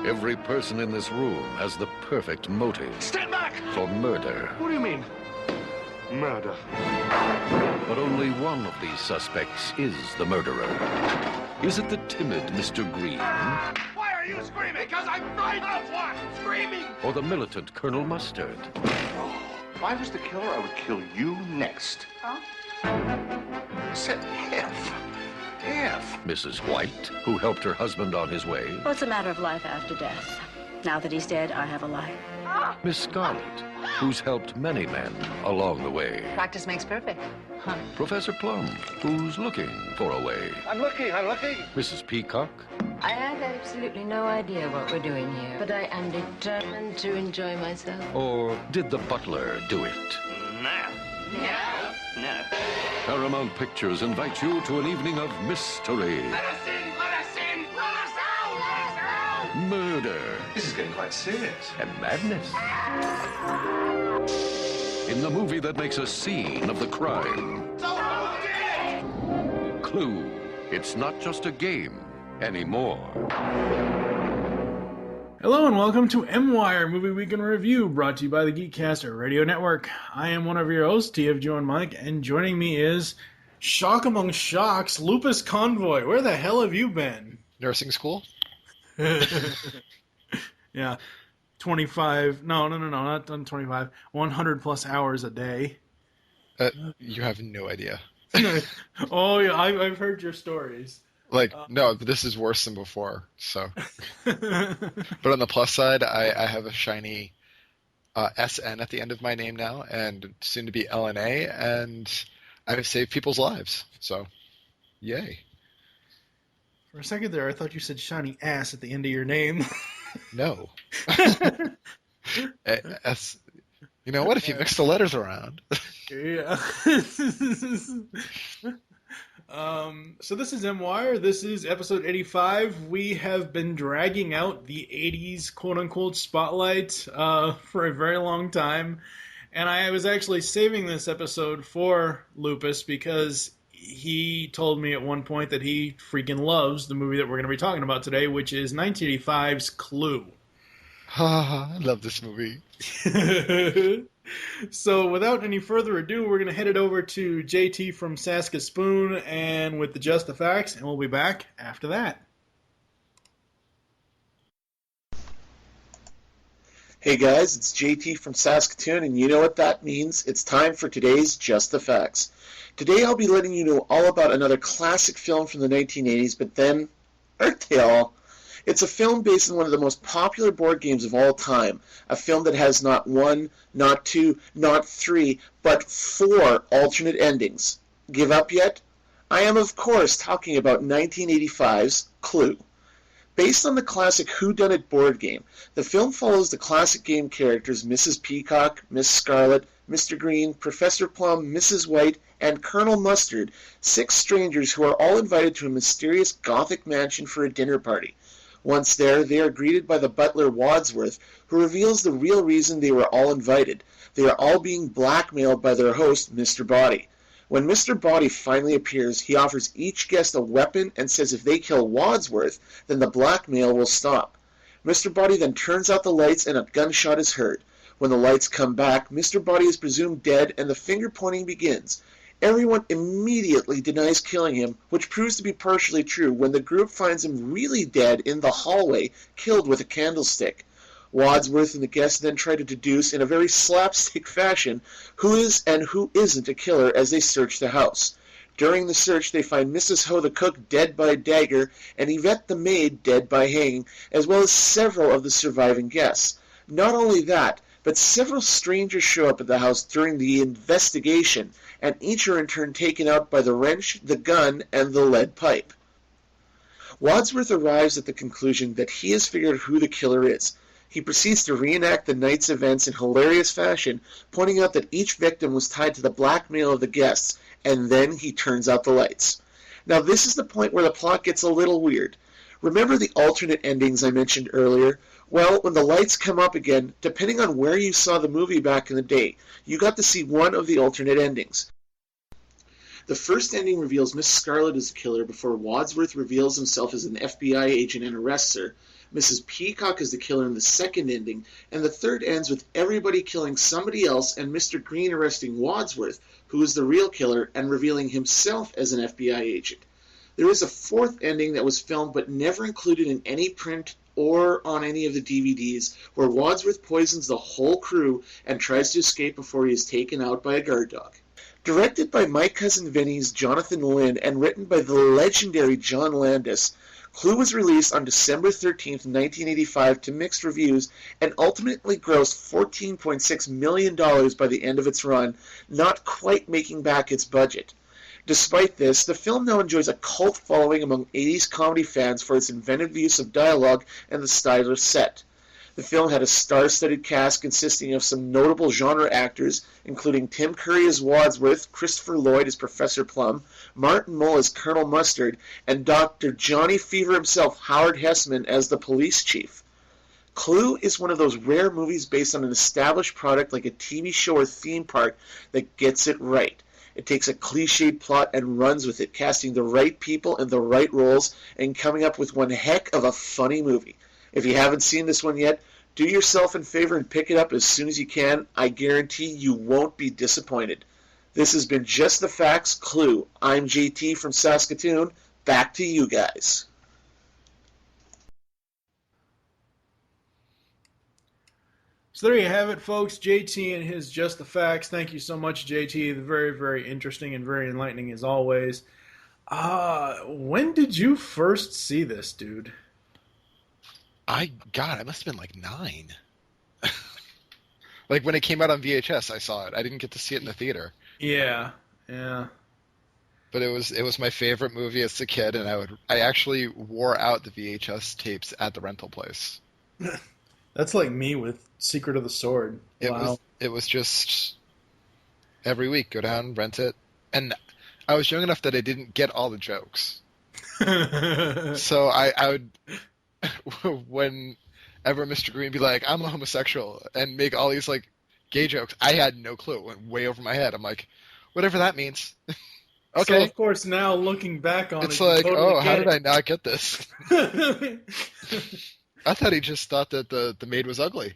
Every person in this room has the perfect motive. Stand back! For murder. What do you mean? Murder. But only one of these suspects is the murderer. Is it the timid Mr. Green? Why are you screaming? Because I'm frightened of what? Screaming! Or the militant Colonel Mustard? If I was the killer, I would kill you next. Huh? I said F. Mrs. White, who helped her husband on his way. Well, it's a matter of life after death. Now that he's dead, I have a life. Miss Scarlet, who's helped many men along the way. Practice makes perfect. Huh. Professor Plum, who's looking for a way. I'm looking. Mrs. Peacock. I have absolutely no idea what we're doing here, but I am determined to enjoy myself. Or did the butler do it? No. Paramount Pictures invites you to an evening of mystery. Let us in! Let us out! Murder. This is getting quite serious. And madness. In the movie that makes a scene of the crime. So who did it? Clue. It's not just a game anymore. Hello and welcome to M-Wire Movie Week in Review, brought to you by the Geekcaster Radio Network. I am one of your hosts, TFG1Mike, and joining me is, shock among shocks, Lupis Convoy. Where the hell have you been? Nursing school? Yeah, 25, no, not 25, 100 plus hours a day. You have no idea. Oh, yeah, I've heard your stories. No, this is worse than before, so. But on the plus side, I have a shiny SN at the end of my name now, and soon to be LNA, and I've saved people's lives, so yay. For a second there, I thought you said shiny ass at the end of your name. No. S. You know what, if you mix the letters around. Yeah. So this is M-Wire. This is episode 85. We have been dragging out the 80s quote-unquote spotlight for a very long time. And I was actually saving this episode for Lupus because he told me at one point that he freaking loves the movie that we're going to be talking about today, which is 1985's Clue. I love this movie. So without any further ado, we're going to head it over to JT from Saskaspoon and with the Just the Facts, and we'll be back after that. Hey guys, it's JT from Saskatoon, and you know what that means. It's time for today's Just the Facts. Today I'll be letting you know all about another classic film from the 1980s, but then, aren't they all? It's a film based on one of the most popular board games of all time, a film that has not one, not two, not three, but 4 alternate endings. Give up yet? I am, of course, talking about 1985's Clue. Based on the classic whodunit board game, the film follows the classic game characters Mrs. Peacock, Miss Scarlet, Mr. Green, Professor Plum, Mrs. White, and Colonel Mustard, 6 strangers who are all invited to a mysterious Gothic mansion for a dinner party. Once there, they are greeted by the butler Wadsworth, who reveals the real reason they were all invited. They are all being blackmailed by their host, Mr. Body. When Mr. Body finally appears, he offers each guest a weapon and says if they kill Wadsworth, then the blackmail will stop. Mr. Body then turns out the lights and a gunshot is heard. When the lights come back, Mr. Body is presumed dead and the finger-pointing begins. Everyone immediately denies killing him, which proves to be partially true when the group finds him really dead in the hallway, killed with a candlestick. Wadsworth and the guests then try to deduce in a very slapstick fashion who is and who isn't a killer as they search the house. During the search, they find Mrs. Ho the cook dead by a dagger and Yvette the maid dead by hanging, as well as several of the surviving guests. Not only that, but several strangers show up at the house during the investigation, and each are in turn taken out by the wrench, the gun, and the lead pipe. Wadsworth arrives at the conclusion that he has figured out who the killer is. He proceeds to reenact the night's events in hilarious fashion, pointing out that each victim was tied to the blackmail of the guests, and then he turns out the lights. Now this is the point where the plot gets a little weird. Remember the alternate endings I mentioned earlier? Well, when the lights come up again, depending on where you saw the movie back in the day, you got to see one of the alternate endings. The first ending reveals Miss Scarlet as the killer before Wadsworth reveals himself as an FBI agent and arrests her. Mrs. Peacock is the killer in the second ending, and the third ends with everybody killing somebody else and Mr. Green arresting Wadsworth, who is the real killer, and revealing himself as an FBI agent. There is a fourth ending that was filmed but never included in any print or on any of the DVDs, where Wadsworth poisons the whole crew and tries to escape before he is taken out by a guard dog. Directed by My Cousin Vinny's Jonathan Lynn and written by the legendary John Landis, Clue was released on December 13th, 1985 to mixed reviews and ultimately grossed $14.6 million by the end of its run, not quite making back its budget. Despite this, the film now enjoys a cult following among 80s comedy fans for its inventive use of dialogue and the stylish set. The film had a star-studded cast consisting of some notable genre actors, including Tim Curry as Wadsworth, Christopher Lloyd as Professor Plum, Martin Mull as Colonel Mustard, and Dr. Johnny Fever himself, Howard Hessman, as the police chief. Clue is one of those rare movies based on an established product like a TV show or theme park that gets it right. It takes a cliched plot and runs with it, casting the right people in the right roles and coming up with one heck of a funny movie. If you haven't seen this one yet, do yourself a favor and pick it up as soon as you can. I guarantee you won't be disappointed. This has been Just the Facts, Clue. I'm JT from Saskatoon. Back to you guys. So there you have it, folks. JT and his Just the Facts. Thank you so much, JT. Very, very interesting and very enlightening as always. When did you first see this, dude? I must have been like 9. Like when it came out on VHS, I saw it. I didn't get to see it in the theater. Yeah. But it was my favorite movie as a kid, and I actually wore out the VHS tapes at the rental place. That's like me with Secret of the Sword. Wow. It was just every week, go down, rent it. And I was young enough that I didn't get all the jokes. So I would, whenever Mr. Green would be like, I'm a homosexual, and make all these like gay jokes, I had no clue. It went way over my head. I'm like, whatever that means. Okay. So, of course, now looking back on it's it, like, totally how did I not get this? I thought he just thought that the maid was ugly.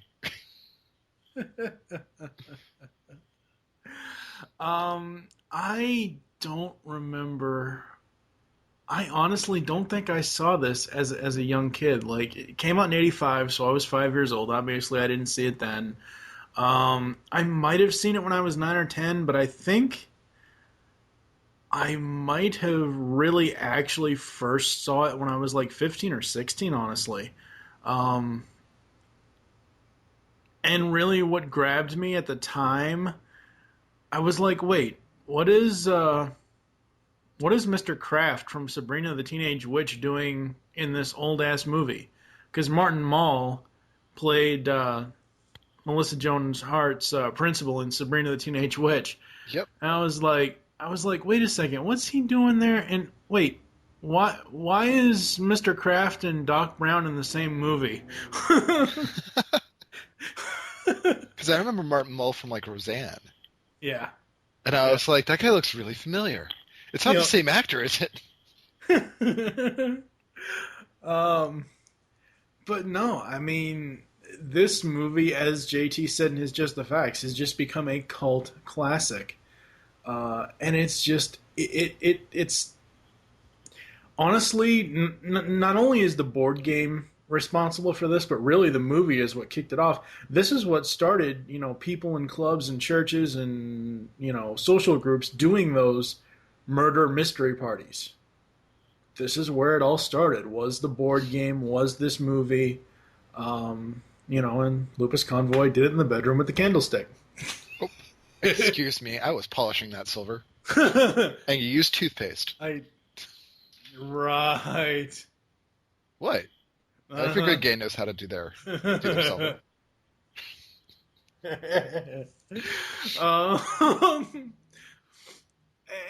I don't remember. I honestly don't think I saw this as a young kid. Like, it came out in '85, so I was 5 years old. Obviously, I didn't see it then. I might have seen it when I was 9 or 10, but I think I might have really actually first saw it when I was like 15 or 16, honestly. And really what grabbed me at the time, I was like, wait, what is Mr. Kraft from Sabrina the Teenage Witch doing in this old-ass movie? Because Martin Mull played Melissa Joan Hart's principal in Sabrina the Teenage Witch. Yep. And I was like, wait a second, what's he doing there? And wait, why is Mr. Kraft and Doc Brown in the same movie? Because I remember Martin Mull from like Roseanne. Yeah. And I was like, that guy looks really familiar. It's not the same actor, is it? But no, I mean, this movie, as JT said in his Just the Facts, has just become a cult classic. And it's just, it's honestly, not only is the board game responsible for this, but really the movie is what kicked it off. This is what started, people in clubs and churches and, social groups doing those murder mystery parties. This is where it all started, was the board game, was this movie, and Lupis Convoy did it in the bedroom with the candlestick. Oh, excuse me, I was polishing that silver. And you used toothpaste. Right. What? Every good gay knows how to do their silver.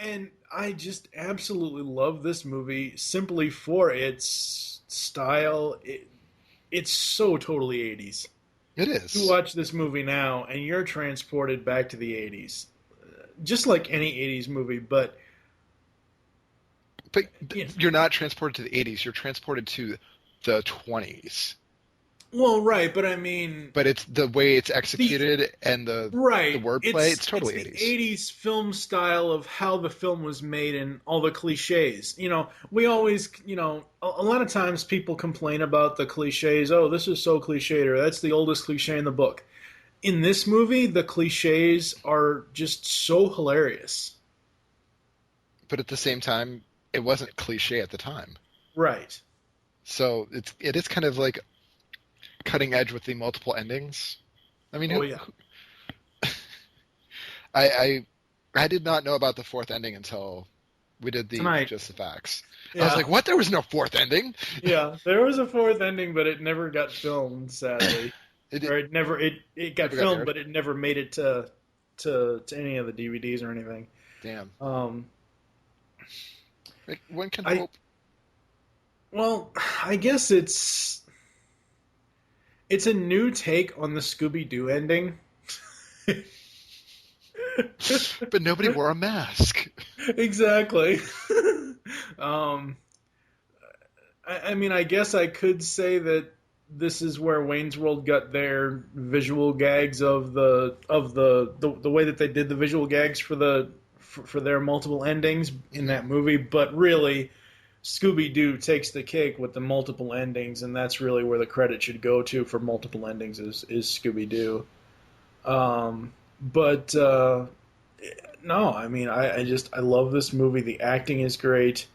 And I just absolutely love this movie simply for its style. It's so totally 80s. It is. You watch this movie now, and you're transported back to the 80s. Just like any 80s movie, but you're not transported to the 80s. You're transported to the 20s. Well, right, but I mean... But it's the way it's executed and the wordplay, it's totally it's 80s. The 80s film style of how the film was made and all the cliches. We always, a lot of times people complain about the cliches. Oh, this is so cliched, or that's the oldest cliche in the book. In this movie, the cliches are just so hilarious. But at the same time, it wasn't cliche at the time. Right. So it is kind of like cutting edge with the multiple endings. I mean, I did not know about the fourth ending until we did Just the Facts. Yeah. I was like, what? There was no fourth ending? Yeah, there was a fourth ending, but it never got filmed, sadly. It got filmed, but it never made it to any of the DVDs or anything. Damn. One can hope. Well, I guess it's a new take on the Scooby-Doo ending. But nobody wore a mask. Exactly. I mean, I guess I could say that this is where Wayne's World got their visual gags of the way that they did the visual gags for their multiple endings in that movie, but really Scooby-Doo takes the cake with the multiple endings, and that's really where the credit should go to for multiple endings is Scooby-Doo. No, I mean, I love this movie. The acting is great.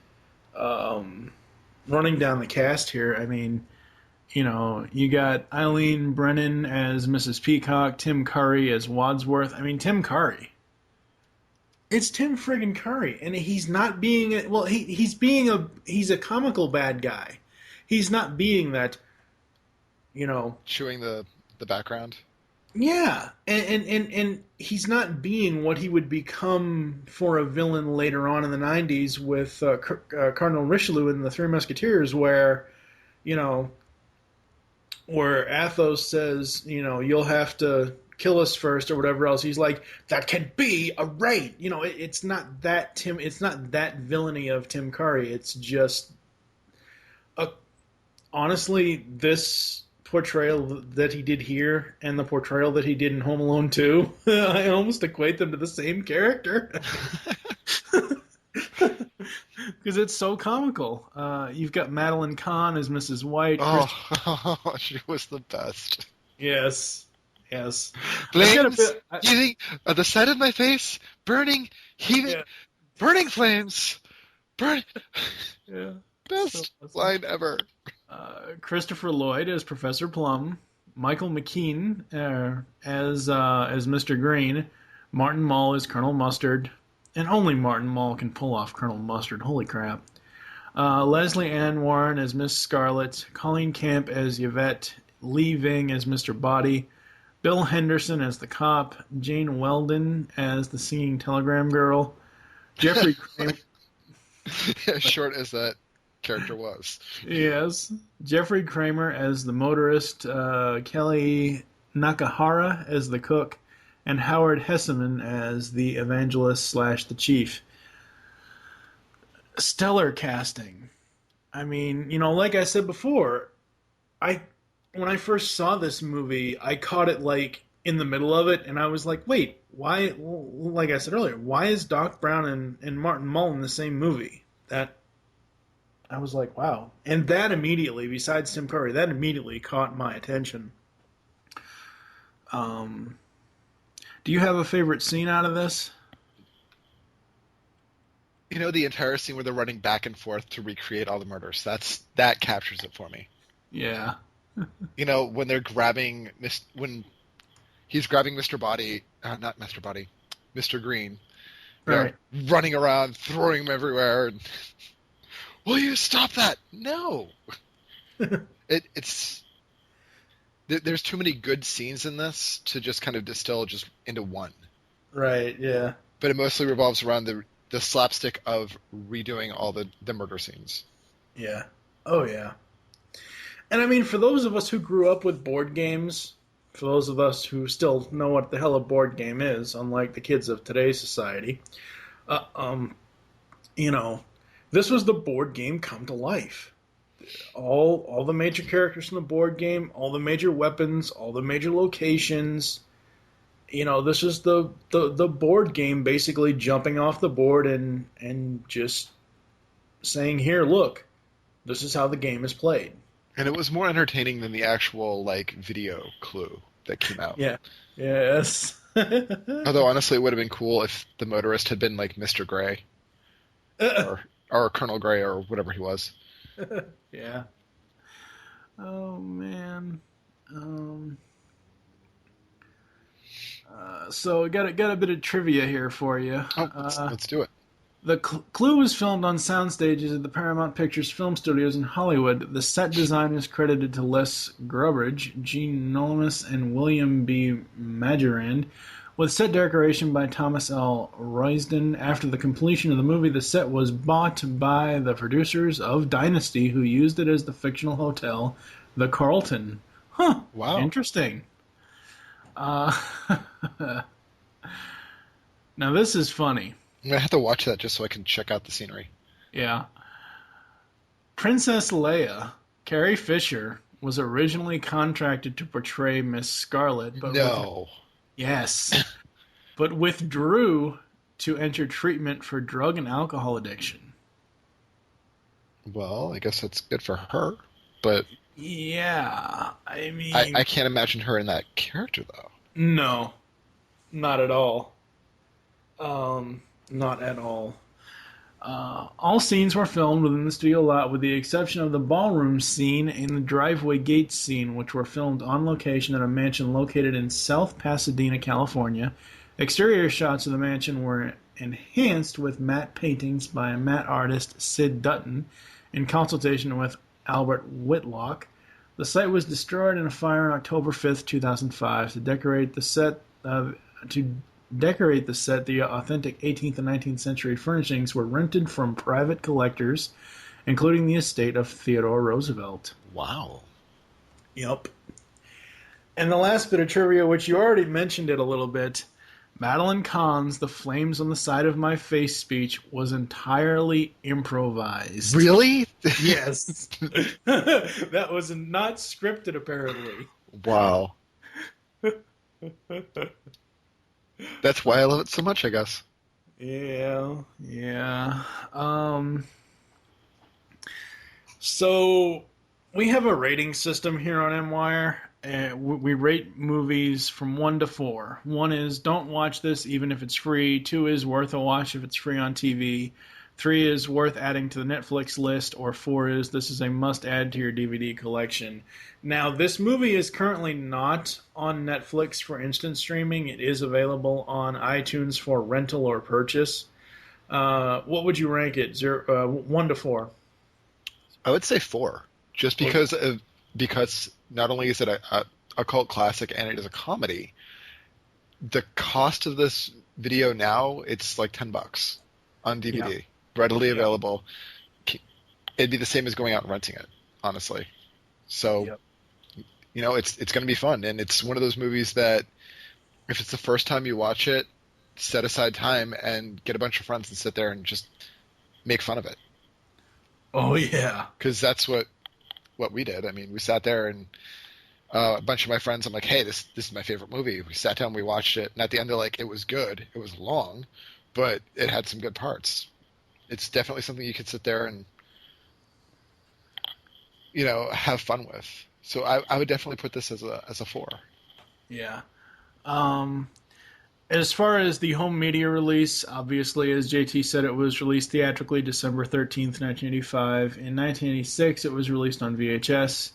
Running down the cast here, I mean, you got Eileen Brennan as Mrs. Peacock, Tim Curry as Wadsworth. I mean, Tim Curry. It's Tim friggin' Curry, and he's not being he's a comical bad guy. He's not being that, chewing the background. Yeah, and he's not being what he would become for a villain later on in the 90s with Cardinal Richelieu in the Three Musketeers, where Athos says, you'll have to kill us first or whatever else. He's like, that can be a right. It's not that Tim. It's not that villainy of Tim Curry. It's just, honestly, this portrayal that he did here and the portrayal that he did in Home Alone 2, I almost equate them to the same character. Because it's so comical. You've got Madeline Kahn as Mrs. White. Oh, she was the best. Yes. Flames, the side of my face, burning, heaving, burning flames, burning. Yeah. Best line ever. Christopher Lloyd as Professor Plum, Michael McKean as Mr. Green, Martin Mull as Colonel Mustard, and only Martin Mull can pull off Colonel Mustard. Holy crap! Leslie Ann Warren as Miss Scarlet, Colleen Camp as Yvette, Lee Ving as Mr. Body, Bill Henderson as the cop, Jane Weldon as the singing telegram girl, Jeffrey Kramer. Short as that character was. Yes. Jeffrey Kramer as the motorist, Kelly Nakahara as the cook, and Howard Hesseman as the evangelist / the chief. Stellar casting. I mean, like I said before, when I first saw this movie, I caught it like in the middle of it, and I was like, wait, why, like I said earlier, why is Doc Brown and Martin Mull in the same movie? I was like, wow. And that immediately, besides Tim Curry, that immediately caught my attention. Do you have a favorite scene out of this? The entire scene where they're running back and forth to recreate all the murders. That captures it for me. Yeah. When they're when he's grabbing Mr. Body, not Mr. Body, Mr. Green. Right. Running around, throwing him everywhere. And, will you stop that? No. There's too many good scenes in this to just kind of distill just into one. Right, yeah. But it mostly revolves around the slapstick of redoing all the murder scenes. Yeah. Oh, yeah. And I mean, for those of us who grew up with board games, for those of us who still know what the hell a board game is, unlike the kids of today's society, this was the board game come to life. all the major characters from the board game, all the major weapons, all the major locations. This is the board game basically jumping off the board and just saying, here, look, this is how the game is played. And it was more entertaining than the actual video clue that came out. Yeah. Yes. Although honestly, it would have been cool if the motorist had been like Mr. Gray, or Colonel Gray, or whatever he was. Yeah. Oh man. So we got a bit of trivia here for you. Oh, let's do it. The Clue was filmed on sound stages at the Paramount Pictures Film Studios in Hollywood. The set design is credited to Les Grubbridge, Gene Nolamus, and William B. Majorand, with set decoration by Thomas L. Roysden. After the completion of the movie, the set was bought by the producers of Dynasty, who used it as the fictional hotel, the Carlton. Huh. Wow. Interesting. Now this is funny. I'm going to have to watch that just so I can check out the scenery. Yeah. Princess Leia, Carrie Fisher, was originally contracted to portray Miss Scarlet, but but withdrew to enter treatment for drug and alcohol addiction. Well, I guess that's good for her, but yeah, I mean, I can't imagine her in that character though. No, not at all. Not at all. All scenes were filmed within the studio lot, with the exception of the ballroom scene and the driveway gate scene, which were filmed on location at a mansion located in South Pasadena, California. Exterior shots of the mansion were enhanced with matte paintings by matte artist Sid Dutton in consultation with Albert Whitlock. The site was destroyed in a fire on October 5th, 2005. To decorate the set, the authentic 18th and 19th century furnishings were rented from private collectors, including the estate of Theodore Roosevelt. Wow. Yep. And the last bit of trivia, which you already mentioned it a little bit, Madeline Kahn's "The Flames on the Side of My Face" speech was entirely improvised. Really? Yes. That was not scripted, apparently. Wow. That's why I love it so much, I guess. Yeah. So we have a rating system here on MWire. We rate movies from 1 to 4. 1 is don't watch this even if it's free. 2 is worth a watch if it's free on TV. 3 is worth adding to the Netflix list. Or 4 is this is a must add to your DVD collection. Now, this movie is currently not on Netflix for instant streaming. It is available on iTunes for rental or purchase. What would you rank it? 1 to 4? I would say 4, just because not only is it a cult classic and it is a comedy. The cost of this video now, it's like $10 on DVD, readily available. It'd be the same as going out and renting it, honestly. So, it's going to be fun, and it's one of those movies that if it's the first time you watch it, set aside time and get a bunch of friends and sit there and just make fun of it. Oh yeah, because that's what we did. I mean, we sat there and a bunch of my friends, I'm like, hey, this is my favorite movie. We sat down, we watched it, and at the end they're like, it was good. It was long, but it had some good parts. It's definitely something you could sit there and have fun with. So I would definitely put this as a 4. Yeah. As far as the home media release, obviously, as JT said, it was released theatrically December 13th, 1985. In 1986, it was released on VHS.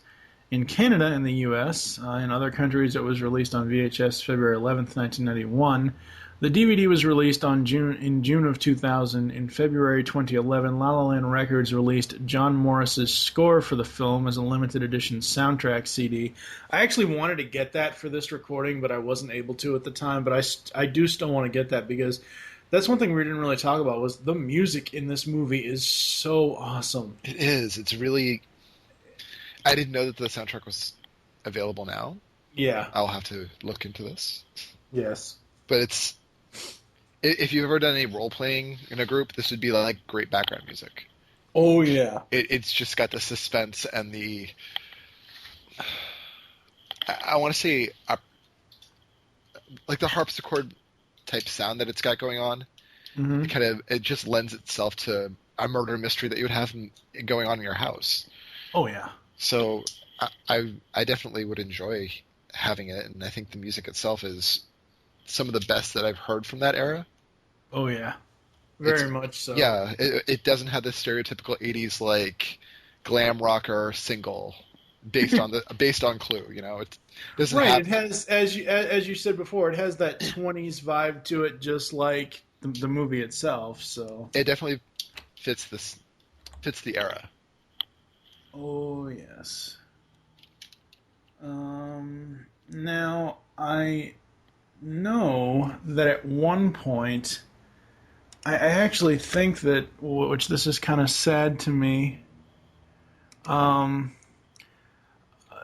In Canada and the U.S., in other countries, it was released on VHS February 11th, 1991. The DVD was released in June of 2000. In February 2011, La La Land Records released John Morris's score for the film as a limited edition soundtrack CD. I actually wanted to get that for this recording, but I wasn't able to at the time. But I do still want to get that because that's one thing we didn't really talk about was the music in this movie is so awesome. It is. It's really... I didn't know that the soundtrack was available now. Yeah. I'll have to look into this. Yes. But it's... If you've ever done any role-playing in a group, this would be like great background music. Oh, yeah. It's just got the suspense and the... I want to say, like the harpsichord type sound that it's got going on. Mm-hmm. It just lends itself to a murder mystery that you would have going on in your house. Oh, yeah. So I definitely would enjoy having it, and I think the music itself is some of the best that I've heard from that era. Oh, yeah. Very much so. Yeah, it doesn't have the stereotypical 80s like glam rocker single based on Clue, you know. It doesn't have... It has, as you said before, it has that 20s vibe to it, just like the movie itself. So it definitely fits the era. Oh, yes. Now, I know that at one point, I actually think that, which this is kind of sad to me,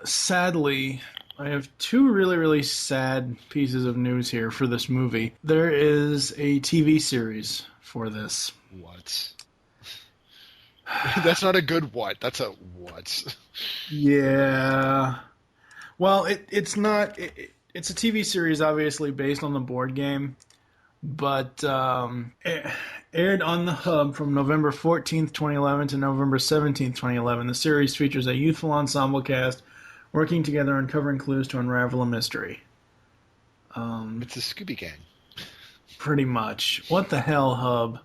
sadly, I have two really, really sad pieces of news here for this movie. There is a TV series for this. What? That's not a good what. That's a what. Yeah. Well, it's not... It's a TV series, obviously, based on the board game, but it aired on the Hub from November 14th, 2011 to November 17th, 2011. The series features a youthful ensemble cast working together uncovering clues to unravel a mystery. It's a Scooby Gang. Pretty much. What the hell, Hub?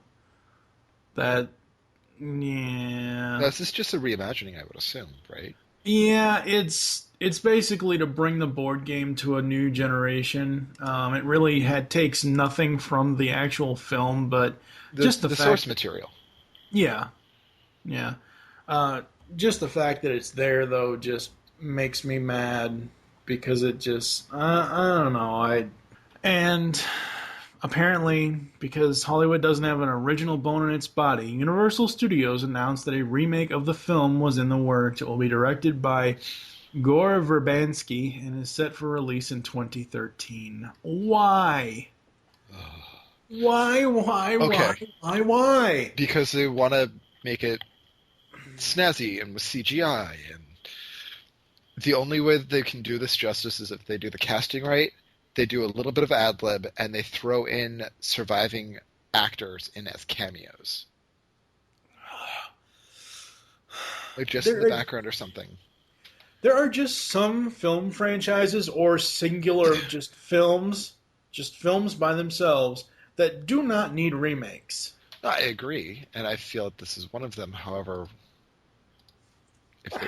Yeah. This is just a reimagining, I would assume, right? Yeah, it's basically to bring the board game to a new generation. It really takes nothing from the actual film, but just the fact, source material. Yeah. Just the fact that it's there, though, just makes me mad because it just I don't know. And apparently, because Hollywood doesn't have an original bone in its body, Universal Studios announced that a remake of the film was in the works. It will be directed by Gore Verbinski and is set for release in 2013. Why? Why? Because they want to make it snazzy and with CGI, and the only way that they can do this justice is if they do the casting right. They do a little bit of ad-lib, and they throw in surviving actors in as cameos. Like just in the background or something. There are just some film franchises or singular films by themselves that do not need remakes. I agree, and I feel that this is one of them. However, if they...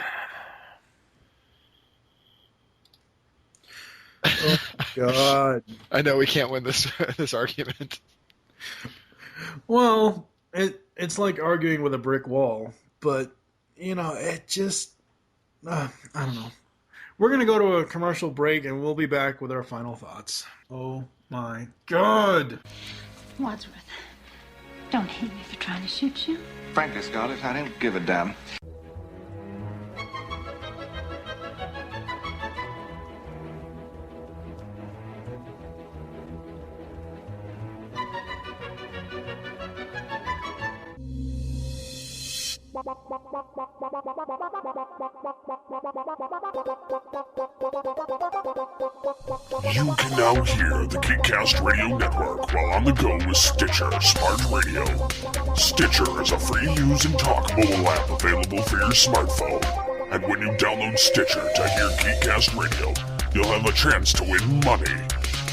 Oh, God. I know we can't win this argument. Well, it's like arguing with a brick wall, but, it just... I don't know. We're going to go to a commercial break, and we'll be back with our final thoughts. Oh, my God. Wadsworth, don't hate me for trying to shoot you. Frankly, Scarlett, I don't give a damn. You can now hear the Geekcast Radio Network while on the go with Stitcher Smart Radio. Stitcher is a free-use and talk mobile app available for your smartphone. And when you download Stitcher to hear Geekcast Radio, you'll have a chance to win money.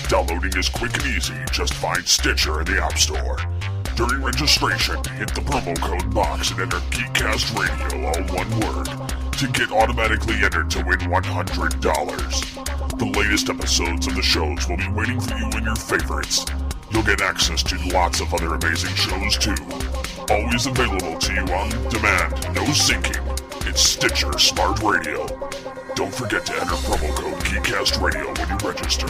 Downloading is quick and easy. Just find Stitcher in the App Store. During registration, hit the promo code box and enter Geekcast Radio, all one word, to get automatically entered to win $100. The latest episodes of the shows will be waiting for you in your favorites. You'll get access to lots of other amazing shows too. Always available to you on demand, no syncing. It's Stitcher Smart Radio. Don't forget to enter promo code Geekcast Radio when you register.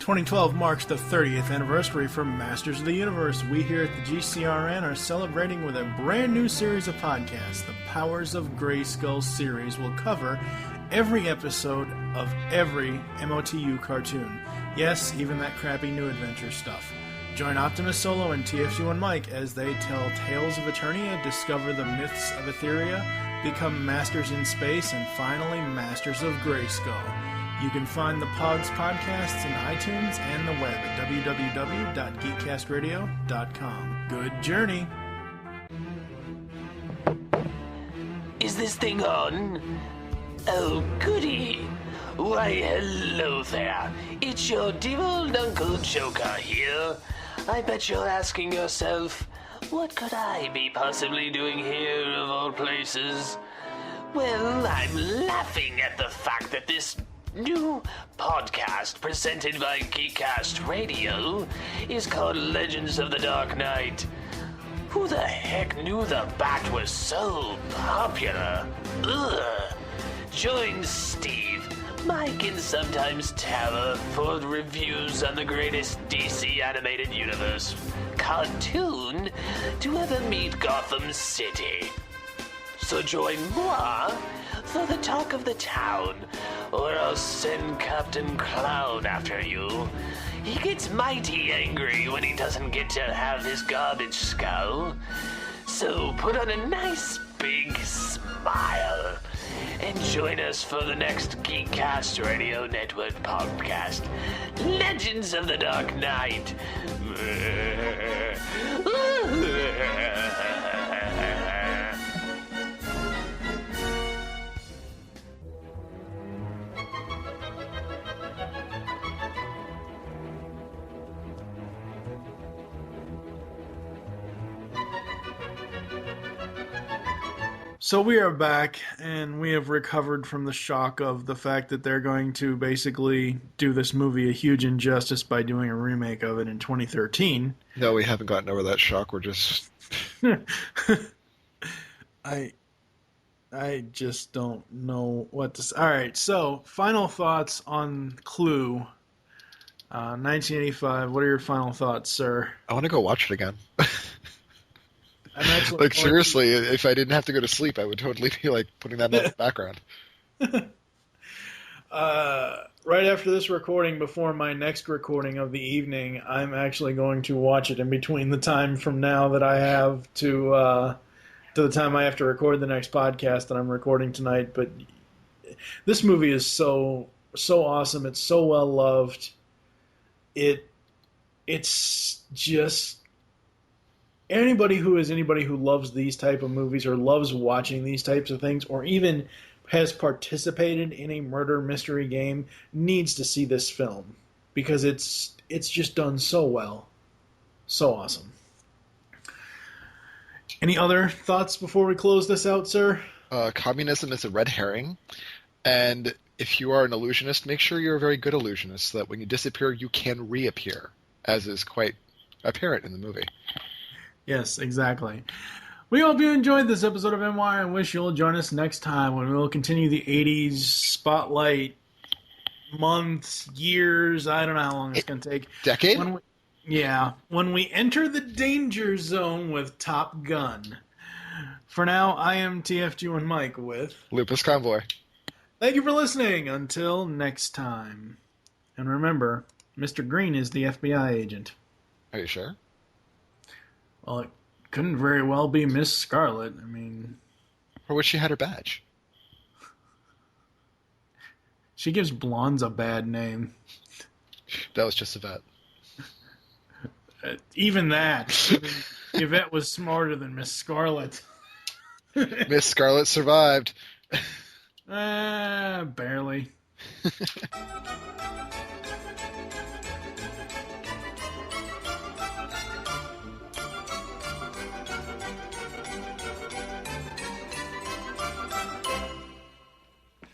2012 marks the 30th anniversary for Masters of the Universe. We here at the GCRN are celebrating with a brand new series of podcasts. The Powers of Grayskull series will cover every episode of every MOTU cartoon. Yes, even that crappy New Adventure stuff. Join Optimus Solo and TFG1Mike as they tell tales of Eternia, discover the myths of Etheria, become masters in space, and finally masters of Grayskull. You can find the Pogs podcasts in iTunes and the web at www.geekcastradio.com. Good journey! Is this thing on? Oh, goody. Why, hello there. It's your dear old Uncle Joker here. I bet you're asking yourself, what could I be possibly doing here of all places? Well, I'm laughing at the fact that this new podcast presented by Geekcast Radio is called Legends of the Dark Knight. Who the heck knew the Bat was so popular? Ugh. Join Steve, Mike, and sometimes Tara for reviews on the greatest DC animated universe cartoon to ever meet Gotham City. So join moi for the talk of the town, or I'll send Captain Clown after you. He gets mighty angry when he doesn't get to have his garbage skull. So put on a nice big smile and join us for the next Geekcast Radio Network podcast, Legends of the Dark Knight. So we are back, and we have recovered from the shock of the fact that they're going to basically do this movie a huge injustice by doing a remake of it in 2013. No, we haven't gotten over that shock. We're just... I just don't know what to say. All right, so final thoughts on Clue, 1985. What are your final thoughts, sir? I want to go watch it again. I'm actually like, seriously, if I didn't have to go to sleep, I would totally be, like, putting that in the background. Right after this recording, before my next recording of the evening, I'm actually going to watch it in between the time from now that I have to the time I have to record the next podcast that I'm recording tonight. But this movie is so awesome. It's so well loved. It's just... anybody who loves these type of movies or loves watching these types of things or even has participated in a murder mystery game needs to see this film because it's just done so well. So awesome. Any other thoughts before we close this out, sir? Communism is a red herring, and if you are an illusionist, make sure you're a very good illusionist so that when you disappear, you can reappear, as is quite apparent in the movie. Yes, exactly. We hope you enjoyed this episode of MY and wish you'll join us next time when we will continue the 80s spotlight months, years. I don't know how long it's going to take. Decade? When we enter the danger zone with Top Gun. For now, I am TFG1Mike with Lupis Convoy. Thank you for listening. Until next time. And remember, Mr. Green is the FBI agent. Are you sure? Well, it couldn't very well be Miss Scarlet. I mean... Or would she had her badge? She gives blondes a bad name. That was just Yvette. Even Yvette was smarter than Miss Scarlet. Miss Scarlet survived. Barely.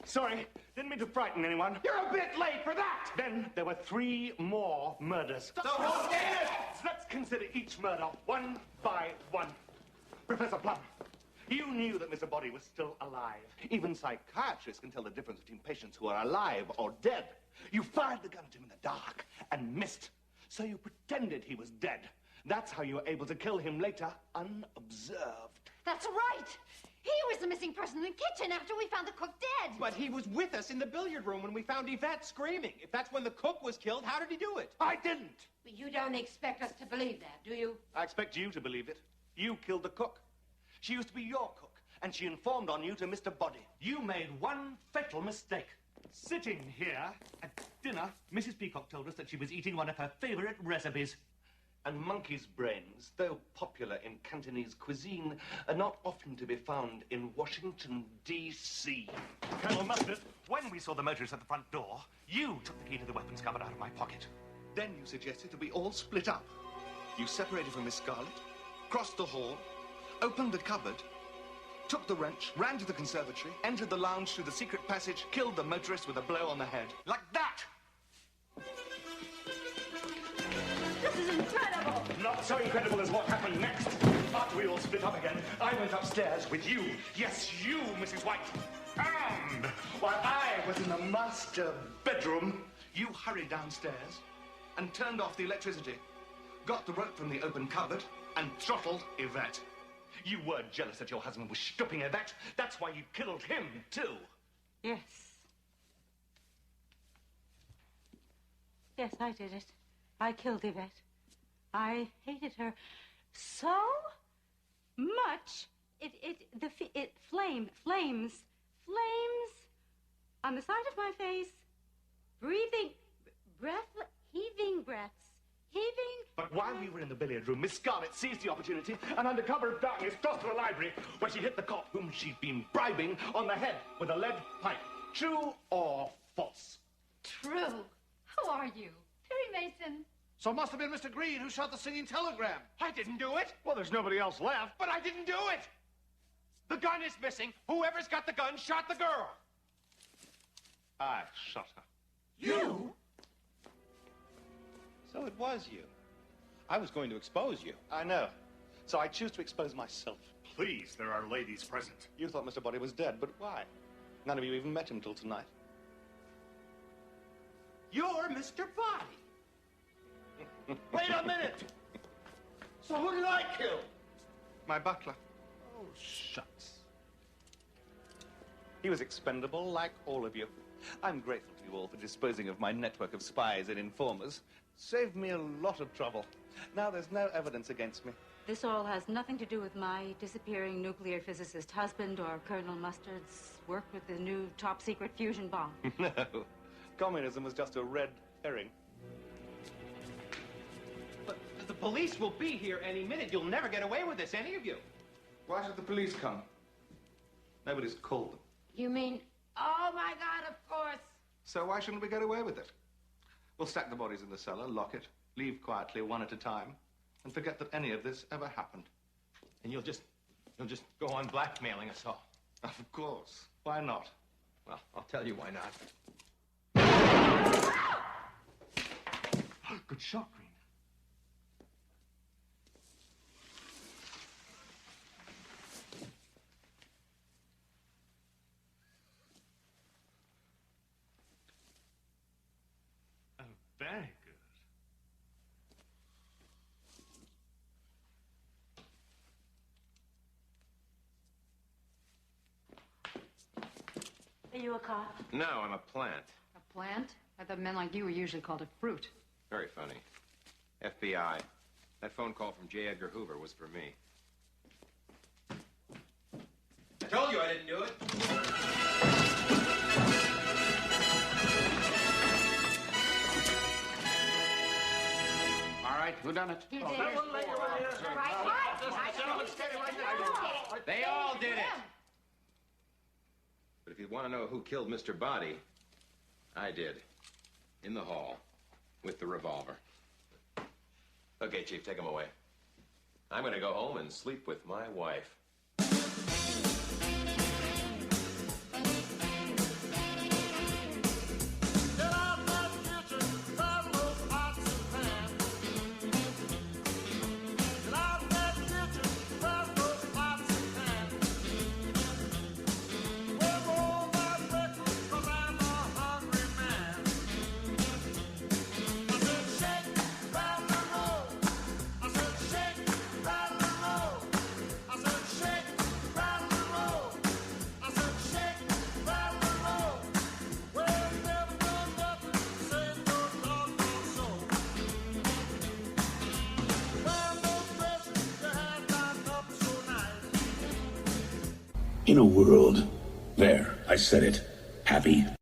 Sorry, didn't mean to frighten anyone. You're a bit late for that! Then there were 3 more murders. So let's consider each murder one by one. Professor Plum, you knew that Mr. Body was still alive. Even psychiatrists can tell the difference between patients who are alive or dead. You fired the gun at him in the dark and missed. So you pretended he was dead. That's how you were able to kill him later, unobserved. That's right. He was the missing person in the kitchen after we found the cook dead. But he was with us in the billiard room when we found Yvette screaming. If that's when the cook was killed, how did he do it? I didn't. But you don't expect us to believe that, do you? I expect you to believe it. You killed the cook. She used to be your cook, and she informed on you to Mr. Body. You made one fatal mistake. Sitting here at dinner, Mrs. Peacock told us that she was eating one of her favorite recipes. And monkey's brains, though popular in Cantonese cuisine, are not often to be found in Washington, D.C. Colonel Mustard, when we saw the motorist at the front door, you took the key to the weapons cupboard out of my pocket. Then you suggested that we all split up. You separated from Miss Scarlet, crossed the hall, opened the cupboard, took the wrench, ran to the conservatory, entered the lounge through the secret passage, killed the motorist with a blow on the head. Like that! This is incredible. Not so incredible as what happened next. After we all split up again, I went upstairs with you. Yes, you, Mrs. White. And while I was in the master bedroom, you hurried downstairs and turned off the electricity, got the rope from the open cupboard, and throttled Yvette. You were jealous that your husband was stopping Yvette. That's why you killed him, too. Yes. Yes, I did it. I killed Yvette. I hated her so much. Flames on the side of my face, heaving breaths. But while we were in the billiard room, Miss Scarlet seized the opportunity and under cover of darkness crossed to the library where she hit the cop whom she'd been bribing on the head with a lead pipe. True or false? True. Who are you? Perry Mason. So it must have been Mr. Green who shot the singing telegram. I didn't do it. Well, there's nobody else left. But I didn't do it. The gun is missing. Whoever's got the gun shot the girl. I shot her. You? So it was you. I was going to expose you. I know. So I choose to expose myself. Please, there are ladies present. You thought Mr. Body was dead, but why? None of you even met him till tonight. You're Mr. Body. Wait a minute. So who did I kill? My butler. Oh, shucks. He was expendable like all of you. I'm grateful to you all for disposing of my network of spies and informers. Saved me a lot of trouble. Now there's no evidence against me. This all has nothing to do with my disappearing nuclear physicist husband or Colonel Mustard's work with the new top-secret fusion bomb. No. Communism was just a red herring. But the police will be here any minute. You'll never get away with this, any of you. Why should the police come? Nobody's called them. You mean, oh my God, of course. So why shouldn't we get away with it? We'll stack the bodies in the cellar, lock it, leave quietly one at a time, and forget that any of this ever happened. And you'll just go on blackmailing us all. Of course. Why not? Well, I'll tell you why not. Good shot, Green. Oh, very good. Are you a cop? No, I'm a plant. A plant? I thought men like you were usually called a fruit. Very funny. FBI. That phone call from J. Edgar Hoover was for me. I told you I didn't do it. All right, who done it? You did. They all did it. But if you want to know who killed Mr. Body, I did. In the hall. With the revolver. Okay, Chief, take him away. I'm going to go home and sleep with my wife. In a world, there, I said it, happy.